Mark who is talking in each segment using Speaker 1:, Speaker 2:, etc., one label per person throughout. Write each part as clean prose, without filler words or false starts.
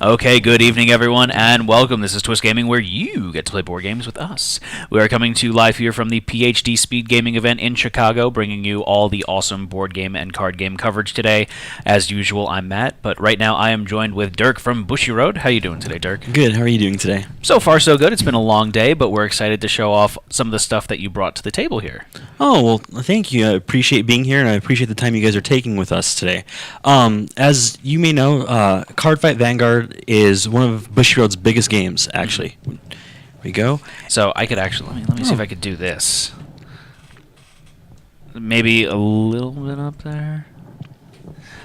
Speaker 1: Okay, good evening, everyone, and welcome. This is Twist Gaming, where you get to play board games with us. We are coming to you live here from the PhD Speed Gaming event in Chicago, bringing you all the awesome board game and card game coverage today. As usual, I'm Matt, but right now I am joined with Dirk from Bushiroad. How you doing today, Dirk?
Speaker 2: Good. How are you doing today?
Speaker 1: So far, so good. It's been a long day, but we're excited to show off some of the stuff that you brought to the table here.
Speaker 2: Oh, well, thank you. I appreciate being here, and I appreciate the time you guys are taking with us today. As you may know, Cardfight Vanguard is one of Bushiroad's biggest games, actually. Here we go.
Speaker 1: So I could actually, let me see if I could do this. Maybe a little bit up there.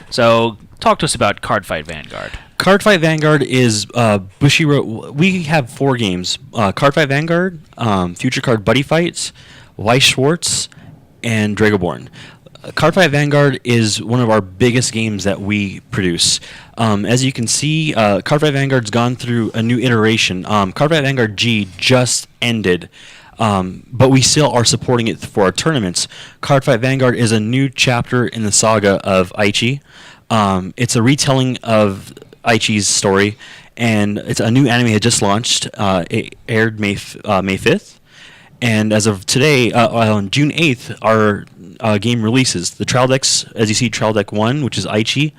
Speaker 1: So talk to us about Cardfight Vanguard.
Speaker 2: Cardfight Vanguard is Bushiroad. We have 4 games: Cardfight Vanguard, Future Card Buddy Fights, Weiss Schwartz, and Dragoborn. Cardfight Vanguard is one of our biggest games that we produce. As you can see, Cardfight Vanguard's gone through a new iteration. Cardfight Vanguard G just ended, but we still are supporting it for our tournaments. Cardfight Vanguard is a new chapter in the saga of Aichi. It's a retelling of Aichi's story, and it's a new anime that just launched. It aired May 5th. And as of today, on June 8th, our game releases. The trial decks, as you see, trial deck 1, which is Aichi,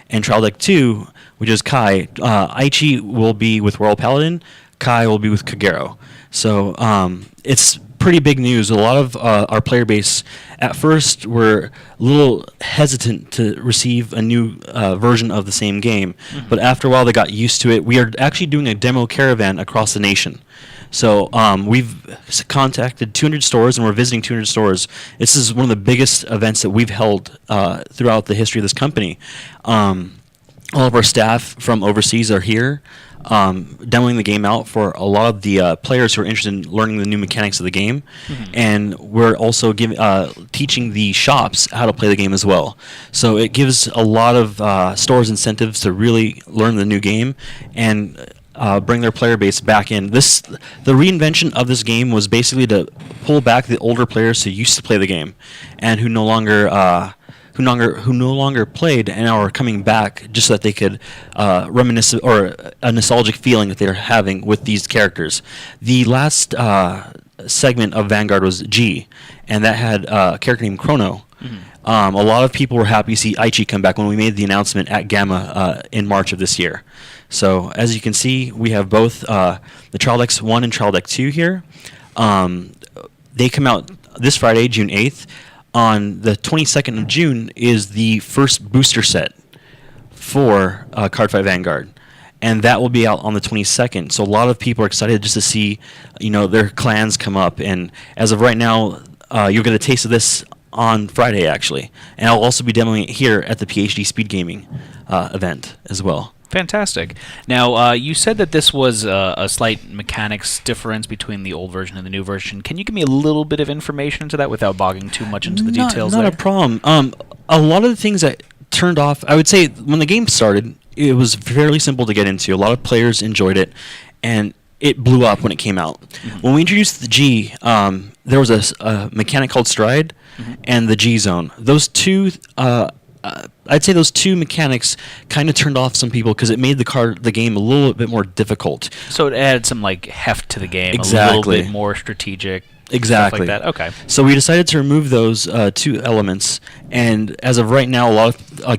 Speaker 2: and trial deck 2, which is Kai. Aichi will be with Royal Paladin, Kai will be with Kagero. So it's pretty big news. A lot of our player base at first were a little hesitant to receive a new version of the same game, but after a while they got used to it. We are actually doing a demo caravan across the nation. So we've contacted 200 stores, and we're visiting 200 stores. This is one of the biggest events that we've held throughout the history of this company. All of our staff from overseas are here, demoing the game out for a lot of the players who are interested in learning the new mechanics of the game. And we're also teaching the shops how to play the game as well. So it gives a lot of stores incentives to really learn the new game and bring their player base back in. The reinvention of this game was basically to pull back the older players who used to play the game and who no longer played and are coming back just so that they could reminisce or a nostalgic feeling that they're having with these characters. The last segment of Vanguard was G, and that had a character named Chrono. A lot of people were happy to see Aichi come back when we made the announcement at Gamma in March of this year. So as you can see, we have both the Trial Decks 1 and Trial Deck 2 here. They come out this Friday, June 8th. On the 22nd of June is the first booster set for Cardfight Vanguard, and that will be out on the 22nd. So a lot of people are excited just to see, their clans come up. And as of right now, you'll get a taste of this on Friday, actually, and I'll also be demoing it here at the PhD Speed Gaming event as well.
Speaker 1: Fantastic. Now, you said that this was a slight mechanics difference between the old version and the new version. Can you give me a little bit of information into that without bogging too much into the details?
Speaker 2: Not a problem. A lot of the things that turned off, I would say, when the game started, it was fairly simple to get into. A lot of players enjoyed it, and it blew up when it came out. When we introduced the G, there was a mechanic called Stride and the G Zone. Those two... I'd say those two mechanics kind of turned off some people because it made the game a little bit more difficult.
Speaker 1: So it added some heft to the game,
Speaker 2: exactly.
Speaker 1: A little bit more strategic.
Speaker 2: Exactly.
Speaker 1: Stuff like that. Okay.
Speaker 2: So we decided to remove those 2 elements, and as of right now,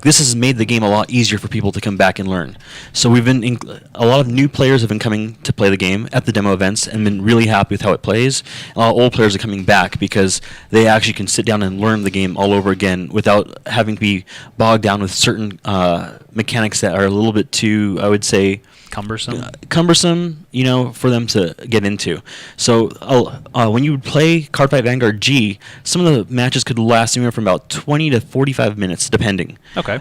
Speaker 2: this has made the game a lot easier for people to come back and learn. So we've been a lot of new players have been coming to play the game at the demo events and been really happy with how it plays. A lot of old players are coming back because they actually can sit down and learn the game all over again without having to be bogged down with certain mechanics that are a little bit too, I would say, cumbersome, for them to get into. So when you would play Cardfight Vanguard G, some of the matches could last anywhere from about 20 to 45 minutes, depending.
Speaker 1: Okay.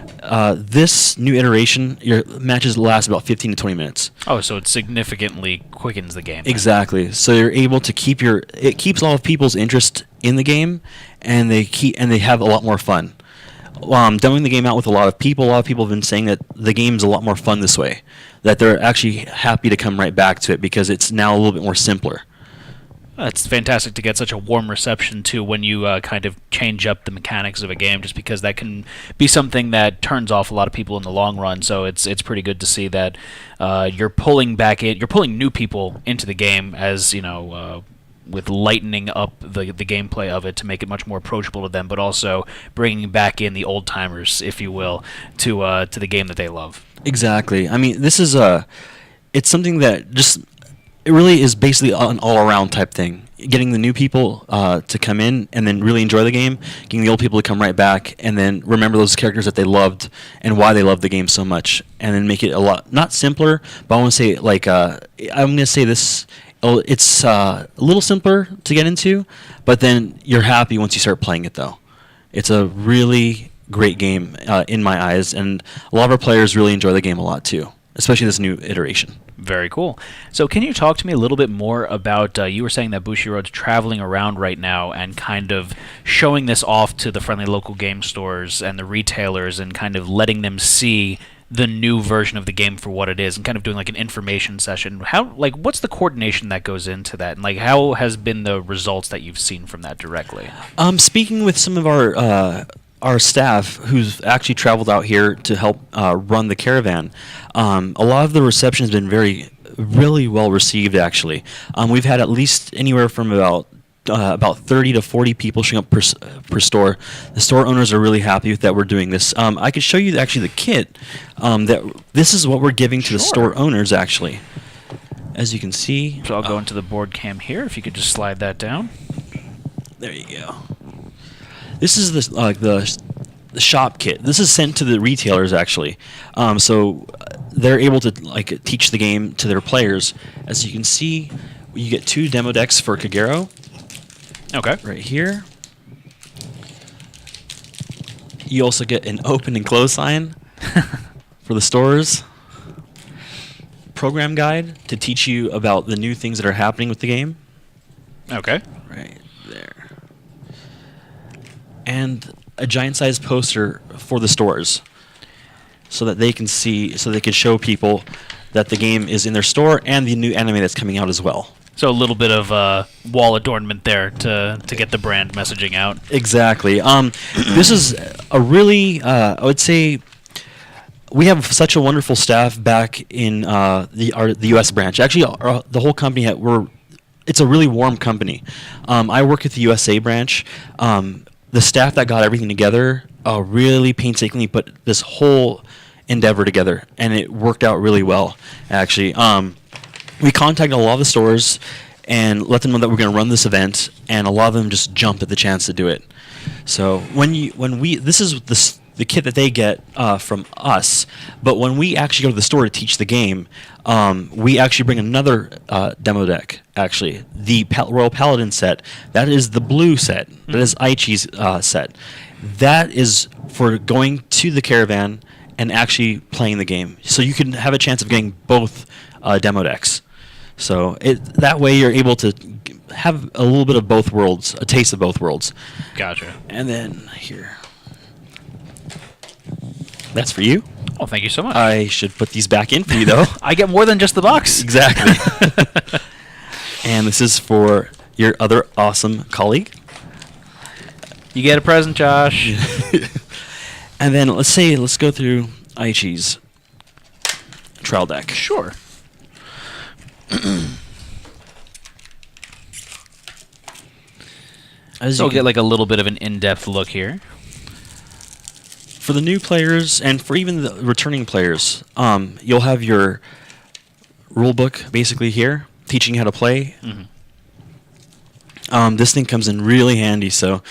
Speaker 2: This new iteration, your matches last about 15 to 20 minutes.
Speaker 1: Oh, so it significantly quickens the game.
Speaker 2: Exactly. So you're able to it keeps a lot of people's interest in the game, and they have a lot more fun. Demoing the game out with a lot of people have been saying that the game's a lot more fun this way, that they're actually happy to come right back to it because it's now a little bit more simpler.
Speaker 1: It's fantastic to get such a warm reception too when you kind of change up the mechanics of a game, just because that can be something that turns off a lot of people in the long run. So it's pretty good to see that you're pulling new people into the game, as with lightening up the gameplay of it to make it much more approachable to them, but also bringing back in the old timers, if you will, to the game that they love.
Speaker 2: Exactly. I mean, this is it's something that just it really is basically an all-around type thing. Getting the new people to come in and then really enjoy the game, getting the old people to come right back and then remember those characters that they loved and why they loved the game so much, and then make it a lot not simpler, but I want to say I'm going to say this. It's a little simpler to get into, but then you're happy once you start playing it, though. It's a really great game in my eyes, and a lot of our players really enjoy the game a lot, too, especially this new iteration.
Speaker 1: Very cool. So can you talk to me a little bit more about, you were saying that Bushiroad's traveling around right now and kind of showing this off to the friendly local game stores and the retailers and kind of letting them see the new version of the game for what it is, and kind of doing like an information session. What's the coordination that goes into that, and how has been the results that you've seen from that directly?
Speaker 2: Speaking with some of our staff who's actually traveled out here to help run the caravan, a lot of the reception has been really well received. Actually, we've had at least anywhere from about 30 to 40 people showing up per store. The store owners are really happy with that we're doing this. I could show you actually the kit. This is what we're giving to the store owners, actually. As you can see.
Speaker 1: So I'll go into the board cam here. If you could just slide that down.
Speaker 2: There you go. This is the shop kit. This is sent to the retailers, actually. So they're able to teach the game to their players. As you can see, you get 2 demo decks for Kagero.
Speaker 1: Okay.
Speaker 2: Right here. You also get an open and close sign for the stores. Program guide to teach you about the new things that are happening with the game.
Speaker 1: Okay.
Speaker 2: Right there. And a giant-sized poster for the stores, so that they can see, so they can show people that the game is in their store and the new anime that's coming out as well.
Speaker 1: So a little bit of wall adornment there to get the brand messaging out.
Speaker 2: Exactly. This is a really, I would say, we have such a wonderful staff back in the U.S. branch. Actually, the whole company, it's a really warm company. I work at the USA branch. The staff that got everything together really painstakingly put this whole endeavor together, and it worked out really well, actually. We contacted a lot of the stores and let them know that we're going to run this event, and a lot of them just jumped at the chance to do it. So this is the kit that they get from us, but when we actually go to the store to teach the game, we actually bring another demo deck. Actually, the Royal Paladin set. That is the blue set. That is Aichi's set. That is for going to the caravan and actually playing the game, so you can have a chance of getting both demo decks. So that way you're able to have a little bit of both worlds, a taste of both worlds.
Speaker 1: Gotcha.
Speaker 2: And then here, that's for you.
Speaker 1: Oh, thank you so much.
Speaker 2: I should put these back in for you, though.
Speaker 1: I get more than just the box.
Speaker 2: Exactly. And this is for your other awesome colleague.
Speaker 1: You get a present, Josh.
Speaker 2: And then let's go through Aichi's trial deck.
Speaker 1: Sure. So we'll get like a little bit of an in-depth look here.
Speaker 2: For the new players and for even the returning players, you'll have your rule book basically here, teaching you how to play.
Speaker 1: Mm-hmm.
Speaker 2: This thing comes in really handy, so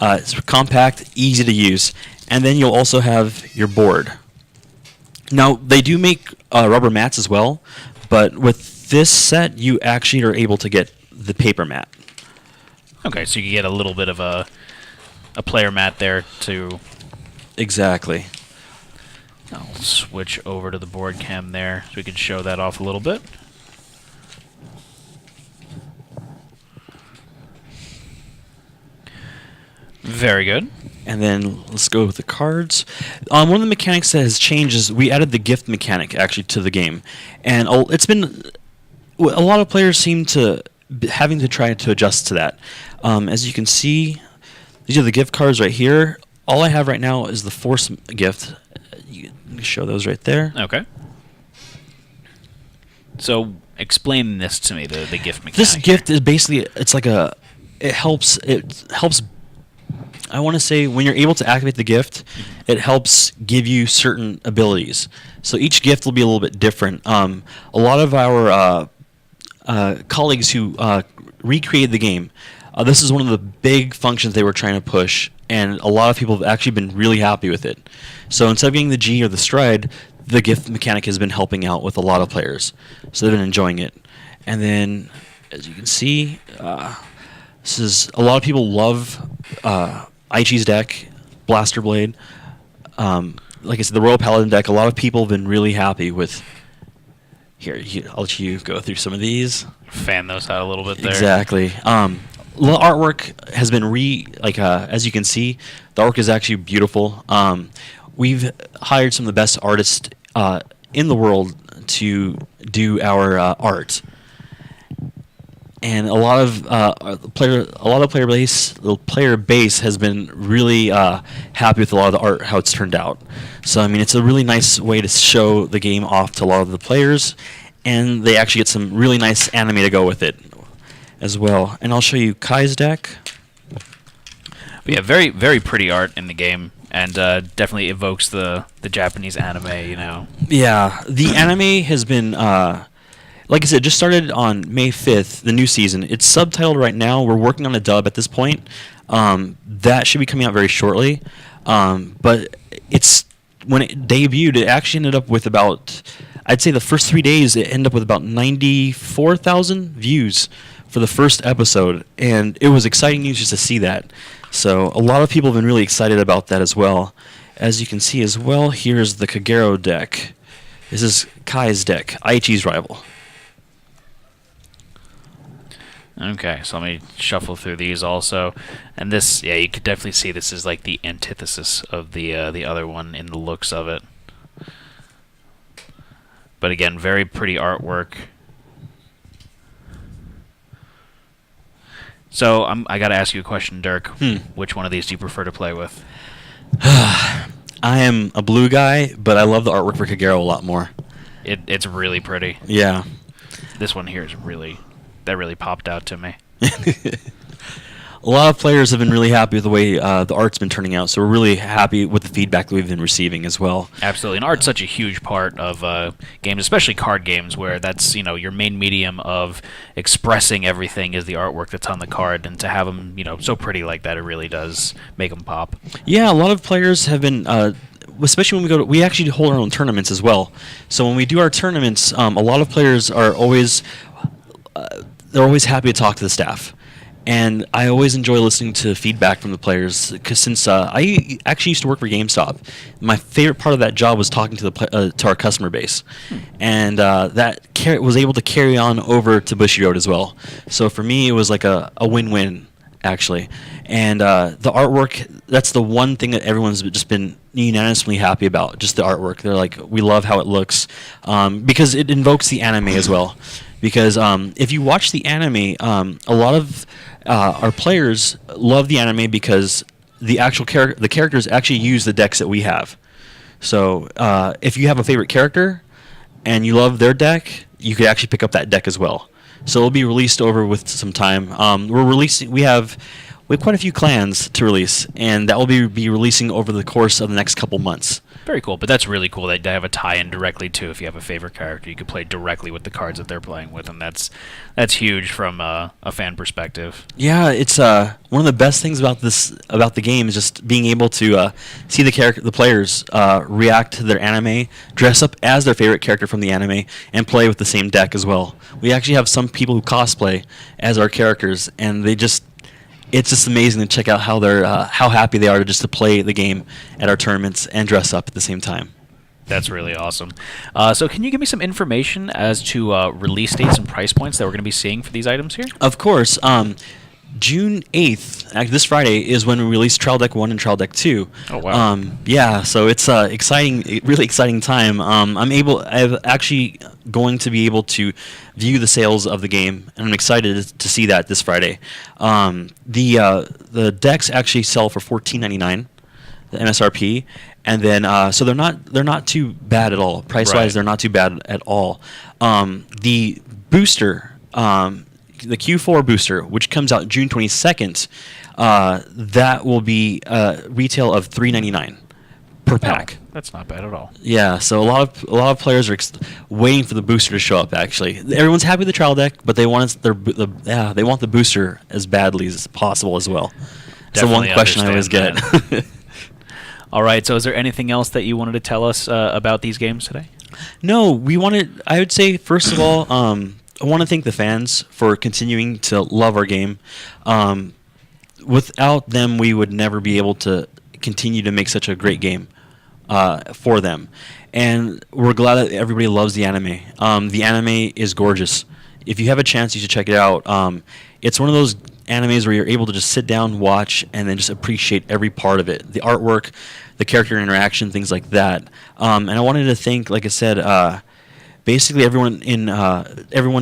Speaker 2: it's compact, easy to use. And then you'll also have your board. Now, they do make rubber mats as well, but with this set, you actually are able to get the paper mat.
Speaker 1: Okay, so you can get a little bit of a player mat there to...
Speaker 2: Exactly.
Speaker 1: I'll switch over to the board cam there so we can show that off a little bit. Very good.
Speaker 2: And then let's go with the cards. One of the mechanics that has changed is we added the gift mechanic actually to the game, and it's been a lot of players seem to having to try to adjust to that. As you can see, these are the gift cards right here. All I have right now is the Force gift. You can show those right there.
Speaker 1: Okay. So explain this to me, the gift mechanic.
Speaker 2: This gift is basically, it helps, I want to say when you're able to activate the gift, it helps give you certain abilities. So each gift will be a little bit different. A lot of our colleagues who recreated the game, this is one of the big functions they were trying to push, and a lot of people have actually been really happy with it. So instead of getting the G or the stride, the gift mechanic has been helping out with a lot of players. So they've been enjoying it. And then, as you can see, this is a lot of people love Aichi's deck, Blaster Blade. Like I said, the Royal Paladin deck, a lot of people have been really happy with. Here, I'll let you go through some of these.
Speaker 1: Fan those out a little bit there.
Speaker 2: Exactly. The artwork has been as you can see, the artwork is actually beautiful. We've hired some of the best artists in the world to do our art. And a lot of the player base has been really happy with a lot of the art, how it's turned out. So I mean, it's a really nice way to show the game off to a lot of the players, and they actually get some really nice anime to go with it as well. And I'll show you Kai's deck.
Speaker 1: But yeah, very very pretty art in the game, and definitely evokes the Japanese anime. You know.
Speaker 2: Yeah, the anime has been. Like I said, it just started on May 5th, the new season. It's subtitled right now. We're working on a dub at this point. That should be coming out very shortly. But when it debuted, it actually ended up with about, I'd say the first 3 days, it ended up with about 94,000 views for the first episode. And it was exciting news just to see that. So a lot of people have been really excited about that as well. As you can see as well, here's the Kagero deck. This is Kai's deck, Aichi's rival.
Speaker 1: Okay, so let me shuffle through these also. And this, yeah, you could definitely see this is like the antithesis of the other one in the looks of it. But again, very pretty artwork. So I got to ask you a question, Dirk. Which one of these do you prefer to play with?
Speaker 2: I am a blue guy, but I love the artwork for Kagero a lot more.
Speaker 1: It's really pretty.
Speaker 2: Yeah.
Speaker 1: This one here is that really popped out to me.
Speaker 2: A lot of players have been really happy with the way the art's been turning out, so we're really happy with the feedback that we've been receiving as well.
Speaker 1: Absolutely, and art's such a huge part of games, especially card games, where that's your main medium of expressing everything is the artwork that's on the card, and to have them so pretty like that, it really does make them pop.
Speaker 2: Yeah, a lot of players have been. Especially when we actually hold our own tournaments as well. So when we do our tournaments, a lot of players are always they're always happy to talk to the staff. And I always enjoy listening to feedback from the players, because since I actually used to work for GameStop, my favorite part of that job was talking to to our customer base, and that was able to carry on over to Bushiroad as well. So for me, it was like a win-win, actually. And the artwork, that's the one thing that everyone's just been unanimously happy about, just the artwork. They're like, we love how it looks, because it invokes the anime as well. Because if you watch the anime, a lot of our players love the anime because the characters actually use the decks that we have. So if you have a favorite character and you love their deck, you could actually pick up that deck as well. So it'll be released over with some time. We have quite a few clans to release, and that will be releasing over the course of the next couple months.
Speaker 1: Very cool, but that's really cool that they have a tie-in directly to, if you have a favorite character, you can play directly with the cards that they're playing with, and that's huge from a fan perspective. Yeah,
Speaker 2: it's one of the best things about the game is just being able to see the players react to their anime, dress up as their favorite character from the anime, and play with the same deck as well. We actually have some people who cosplay as our characters, and it's just amazing to check out how happy they are to play the game at our tournaments and dress up at the same time.
Speaker 1: That's really awesome. So can you give me some information as to release dates and price points that we're going to be seeing for these items here?
Speaker 2: Of course. June 8th, this Friday, is when we release Trial Deck 1 and Trial Deck 2.
Speaker 1: Oh, wow.
Speaker 2: Yeah, so it's really exciting time. I've actually going to be able to view the sales of the game, and I'm excited to see that this Friday. The decks actually sell for $14.99, the MSRP, and then so they're not too bad at all. Price wise, they're not too bad at all. The booster, the Q4 booster, which comes out June 22nd, that will be retail of $3.99 per pack.
Speaker 1: Oh, that's not bad at all.
Speaker 2: Yeah, so a lot of players are waiting for the booster to show up. Actually, everyone's happy with the trial deck, but they want they want the booster as badly as possible as well. That's the one question I always get.
Speaker 1: All right, so is there anything else that you wanted to tell us about these games today?
Speaker 2: No, I would say, first of all, I want to thank the fans for continuing to love our game. Without them, we would never be able to continue to make such a great game for them. And we're glad that everybody loves the anime. The anime is gorgeous. If you have a chance, you should check it out. It's one of those animes where you're able to just sit down, watch, and then just appreciate every part of it. The artwork, the character interaction, things like that. And I wanted to thank, like I said, basically everyone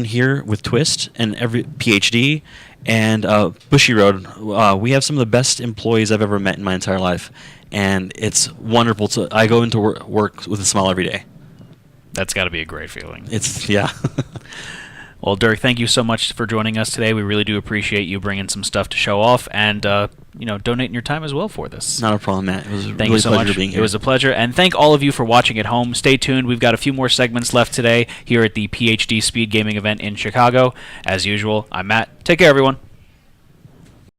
Speaker 2: here with Twist and every PhD and Bushiroad. We have some of the best employees I've ever met in my entire life, and it's wonderful. I go into work with a smile every day.
Speaker 1: That's got to be a great feeling.
Speaker 2: Yeah.
Speaker 1: Well, Dirk, thank you so much for joining us today. We really do appreciate you bringing some stuff to show off and donating your time as well for this.
Speaker 2: Not a problem, Matt. It was
Speaker 1: Thank you so much.
Speaker 2: being here.
Speaker 1: It was a pleasure. And thank all of you for watching at home. Stay tuned. We've got a few more segments left today here at the PhD Speed Gaming event in Chicago. As usual, I'm Matt. Take care, everyone.